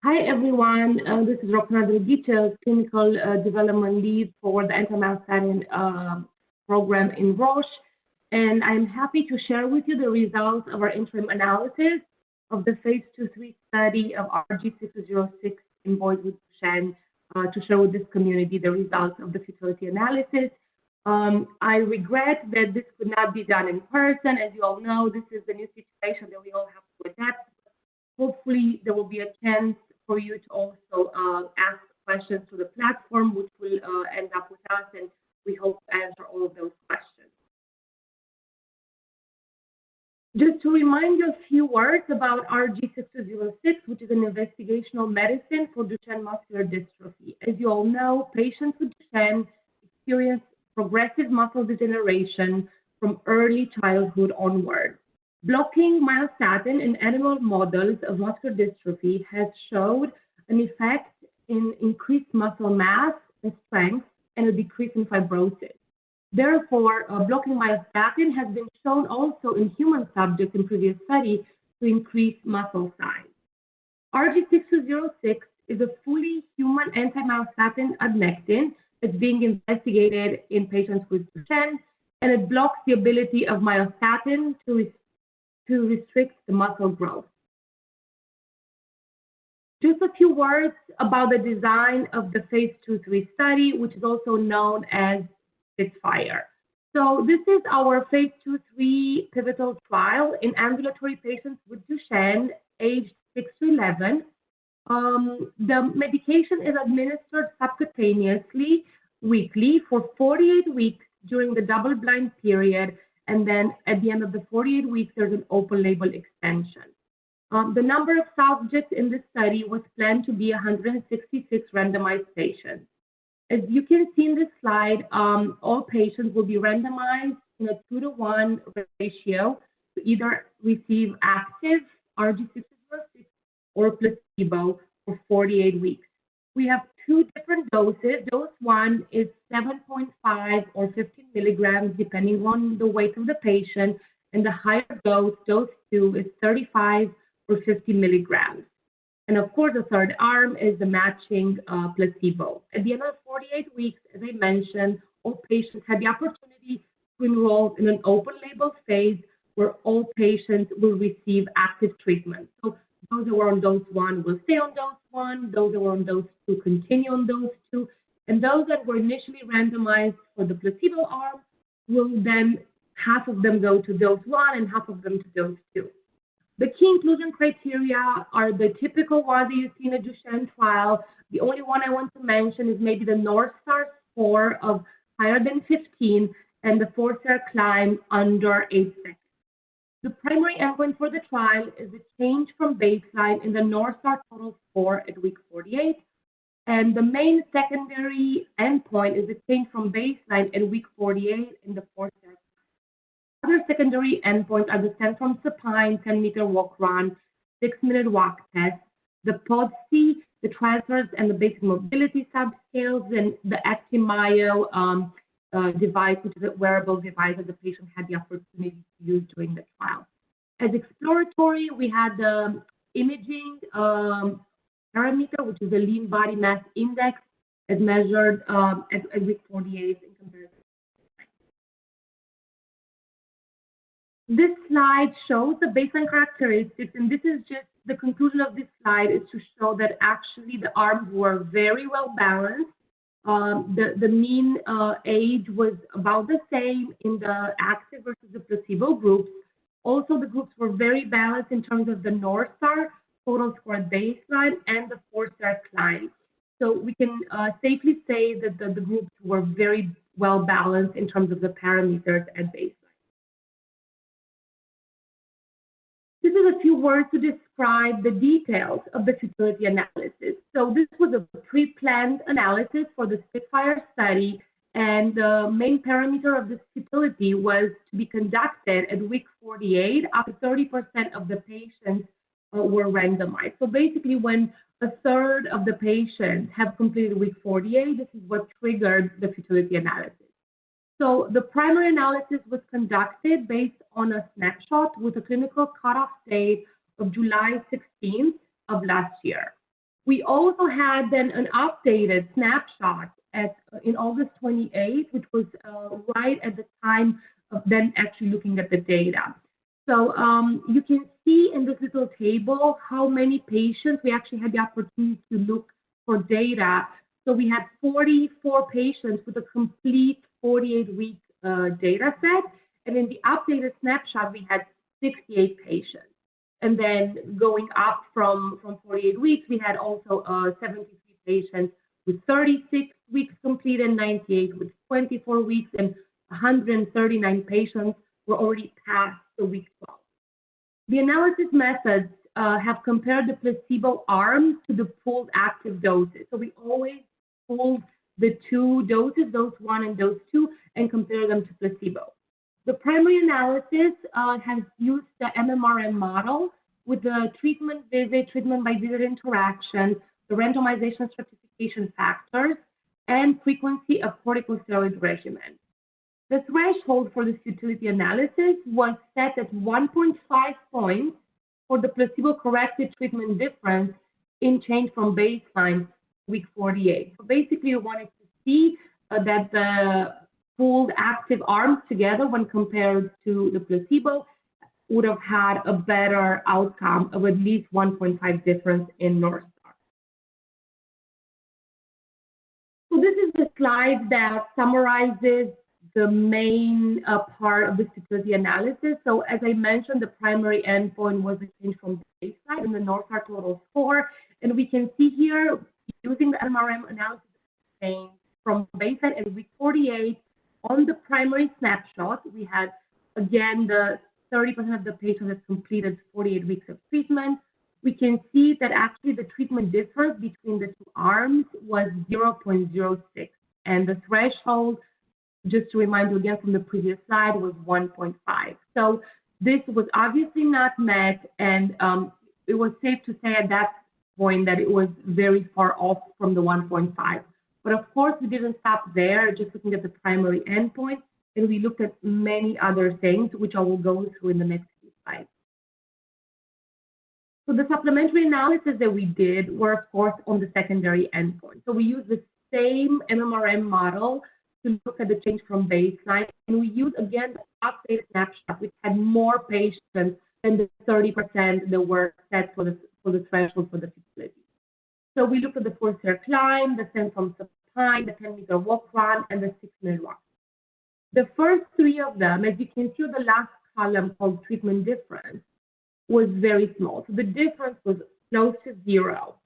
Hi everyone, this is Roxana, Dreghici, clinical development lead for the anti-myostatin program in Roche, and I'm happy to share with you the results of our interim analysis of the phase 2/3 study of RG6206 in boys with Duchenne to share with this community the results of the futility analysis. I regret that this could not be done in person. As you all know, this is the new situation that we all have to adapt. Hopefully, there will be a chance for you to also ask questions to the platform, which will end up with us, and we hope to answer all of those questions. Just to remind you a few words about RG6206, which is an investigational medicine for Duchenne muscular dystrophy. As you all know, patients with Duchenne experience progressive muscle degeneration from early childhood onward. Blocking myostatin in animal models of muscular dystrophy has showed an effect in increased muscle mass and strength and a decrease in fibrosis. Therefore, blocking myostatin has been shown also in human subjects in previous studies to increase muscle size. RG6206 is a fully human anti-myostatin adnectin that's being investigated in patients with Duchenne, and it blocks the ability of myostatin to restrict the muscle growth. Just a few words about the design of the phase 2/3 study, which is also known as SPITFIRE. So this is our phase 2/3 pivotal trial in ambulatory patients with Duchenne aged 6 to 11. The medication is administered subcutaneously weekly for 48 weeks during the double-blind period, and then at the end of the 48 weeks, there's an open-label extension. The number of subjects in this study was planned to be 166 randomized patients. As you can see in this slide, all patients will be randomized in a 2-to-1 ratio to either receive active RG6206 or placebo for 48 weeks. We have two different doses. Dose 1 is 7.5 or 15 milligrams, depending on the weight of the patient, and the higher dose, dose 2, is 35 or 50 milligrams. And of course, the third arm is the matching placebo. At the end of 48 weeks, as I mentioned, all patients had the opportunity to enroll in an open-label phase where all patients will receive active treatment. So those that were on dose 1 will stay on dose 1, those that were on dose 2 continue on dose 2, and those that were initially randomized for the placebo arm will then, half of them go to dose 1 and half of them to dose 2. The key inclusion criteria are the typical ones that you see in a Duchenne trial. The only one I want to mention is maybe the North Star score of higher than 15 and the 4-star climb under 8 seconds. The primary endpoint for the trial is the change from baseline in the North Star total score at week 48, and the main secondary endpoint is the change from baseline at week 48 in the 4-star. Other secondary endpoints are the stand from supine, 10-meter walk run, 6-minute walk test, the PODCI, the transfers and the basic mobility subscales, and the Actimyo device, which is a wearable device that the patient had the opportunity to use during the trial. As exploratory, we had the imaging parameter, which is the lean body mass index, as measured at week 48 in comparison. This slide shows the baseline characteristics, and this is just the conclusion of this slide is to show that actually the arms were very well balanced. The mean age was about the same in the active versus the placebo groups. Also, the groups were very balanced in terms of the North Star total score at baseline and the 4-star climb. So we can safely say that the groups were very well balanced in terms of the parameters at baseline. This is a few words to describe the details of the futility analysis. So this was a pre-planned analysis for the SPITFIRE study, and the main parameter of this futility was to be conducted at week 48 after 30% of the patients were randomized. So basically, when a third of the patients have completed week 48, this is what triggered the futility analysis. So the primary analysis was conducted based on a snapshot with a clinical cutoff date of July 16th of last year. We also had then an updated snapshot in August 28th, which was right at the time of then actually looking at the data. So you can see in this little table how many patients we actually had the opportunity to look for data. So we had 44 patients with a complete 48-week data set. And in the updated snapshot, we had 68 patients. And then going up from 48 weeks, we had also 73 patients with 36 weeks complete and 98 with 24 weeks, and 139 patients were already past the week 12. The analysis methods have compared the placebo arms to the pooled active doses. So we always pooled the two doses, dose 1 and dose 2, and compare them to placebo. The primary analysis has used the MMRM model with the treatment visit, treatment by visit interaction, the randomization stratification factors, and frequency of corticosteroid regimen. The threshold for this futility analysis was set at 1.5 points for the placebo-corrected treatment difference in change from baseline week 48. So basically, we wanted to see that the pooled active arms together, when compared to the placebo, would have had a better outcome of at least 1.5 difference in North Star. So this is the slide that summarizes the main part of the futility analysis. So as I mentioned, the primary endpoint was the change from baseline in the North Star total score. And we can see here, using the MRM analysis change from baseline at week 48, on the primary snapshot, we had, again, the 30% of the patients that completed 48 weeks of treatment. We can see that actually the treatment difference between the two arms was 0.06. And the threshold, just to remind you again from the previous slide, was 1.5. So this was obviously not met, and it was safe to say at that point that it was very far off from the 1.5. But of course, we didn't stop there, just looking at the primary endpoint, and we looked at many other things, which I will go through in the next few slides. So the supplementary analysis that we did were, of course, on the secondary endpoint. So we used the same MMRM model to look at the change from baseline, and we used, again, the updated snapshot, which had more patients than the 30% that were set for the threshold for the futility. So we looked at the 4-stair climb, the 10 from supine, the 10-meter walk run, and the 6-minute walk. The first three of them, as you can see, the last column called treatment difference, was very small. So the difference was close to 0.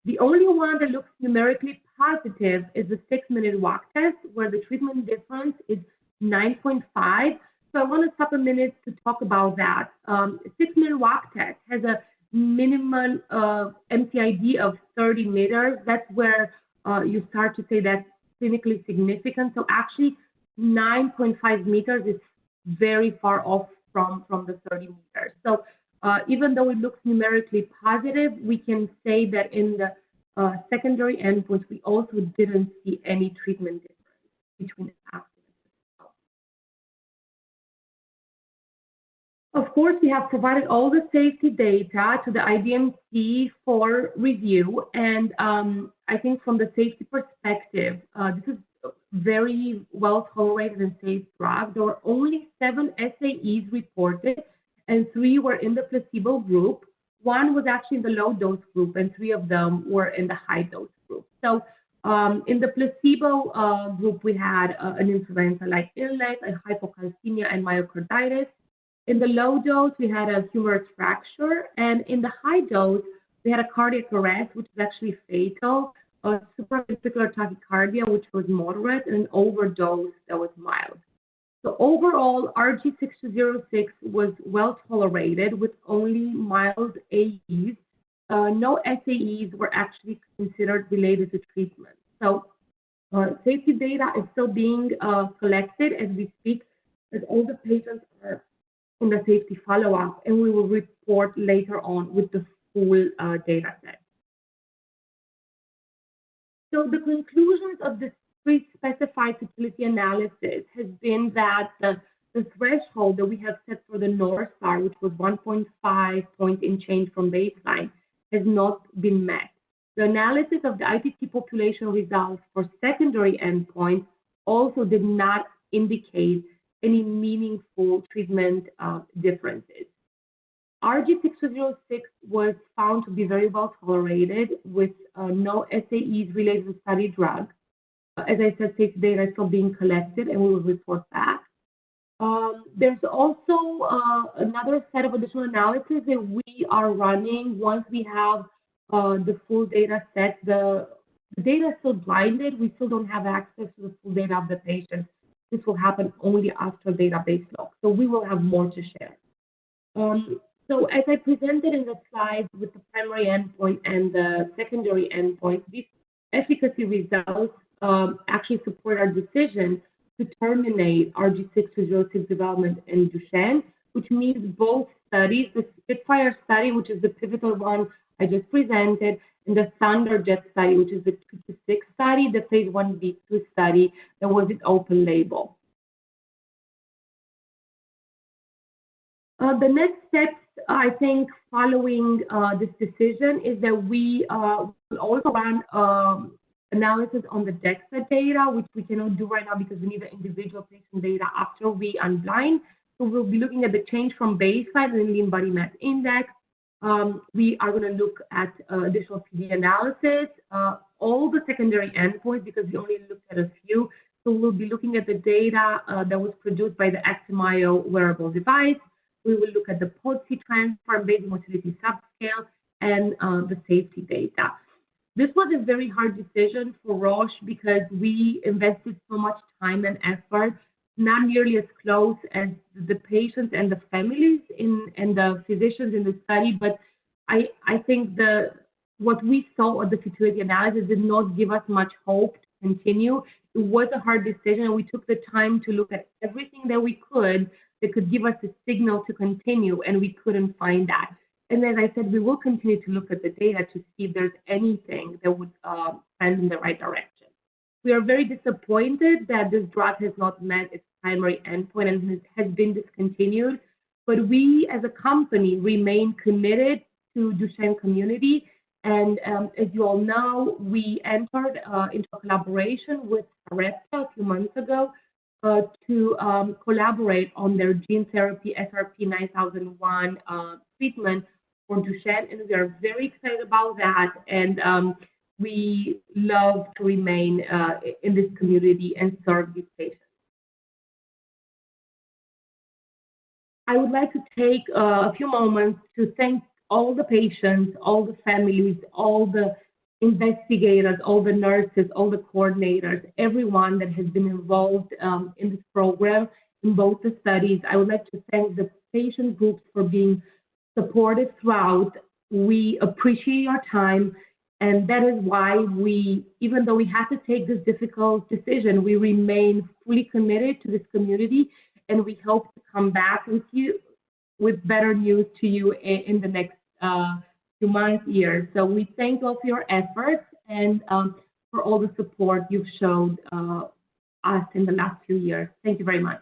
The only one that looks numerically positive is the 6-minute walk test, where the treatment difference is 9.5. So I want to stop a minute to talk about that. 6-minute walk test has a minimum MCID of 30 meters. That's where you start to say that's clinically significant. So actually, 9.5 meters is very far off from the 30 meters. So even though it looks numerically positive, we can say that in the secondary endpoints, we also didn't see any treatment difference between active and placebo. Of course, we have provided all the safety data to the IDMC for review, and I think from the safety perspective, this is very well tolerated and safe drug. There were only 7 SAEs reported, and 3 were in the placebo group. 1 was actually in the low dose group, and 3 of them were in the high dose group. So in the placebo group, we had an influenza-like illness, a hypocalcemia, and myocarditis. In the low dose, we had a humerus fracture, and in the high dose, we had a cardiac arrest, which is actually fatal, a supraventricular tachycardia, which was moderate, and an overdose that was mild. So overall, RG6206 was well tolerated with only mild AEs. No SAEs were actually considered related to treatment. So safety data is still being collected as we speak, as all the patients are in the safety follow-up, and we will report later on with the full data set. So the conclusions of this pre-specified futility analysis has been that the threshold that we have set for the North Star, which was 1.5 point in change from baseline, has not been met. The analysis of the ITT population results for secondary endpoints also did not indicate any meaningful treatment differences. RG6206 was found to be very well tolerated with no SAEs related to study drug. As I said, safety data is still being collected and we will report back. There's also another set of additional analysis that we are running once we have the full data set. The data is still blinded. We still don't have access to the full data of the patient. This will happen only after database lock. So we will have more to share. So as I presented in the slides with the primary endpoint and the secondary endpoint, these efficacy results actually support our decision to terminate RG6206 development in Duchenne, which means both studies, the SPITFIRE study, which is the pivotal one I just presented, and the Thunderjet study, which is the 2-6 study, the phase 1b/2 study that was an open label. The next steps, I think, following this decision is that we will also run analysis on the DEXA data, which we cannot do right now because we need the individual patient data after we unblind. So we'll be looking at the change from baseline in the lean body mass index. We are going to look at additional PD analysis, all the secondary endpoints because we only looked at a few. So we'll be looking at the data that was produced by the Actimyo wearable device. We will look at the PODCI transfer, basic motility subscale, and the safety data. This was a very hard decision for Roche because we invested so much time and effort, not nearly as close as the patients and the families and the physicians in the study. But I think what we saw at the futility analysis did not give us much hope to continue. It was a hard decision, and we took the time to look at everything that we could that could give us a signal to continue, and we couldn't find that. And as I said, we will continue to look at the data to see if there's anything that would trend in the right direction. We are very disappointed that this drug has not met its primary endpoint and has been discontinued, but we as a company remain committed to Duchenne community. And as you all know, we entered into a collaboration with Sarepta a few months ago to collaborate on their gene therapy SRP-9001 treatment for Duchenne, and we are very excited about that. And we love to remain in this community and serve these patients. I would like to take a few moments to thank all the patients, all the families, all the investigators, all the nurses, all the coordinators, everyone that has been involved in this program, in both the studies. I would like to thank the patient groups for being supportive throughout. We appreciate your time, and that is why we, even though we had to take this difficult decision, we remain fully committed to this community, and we hope to come back with you with better news to you in the next few months, years. So we thank you all for your efforts and for all the support you've showed us in the last few years. Thank you very much.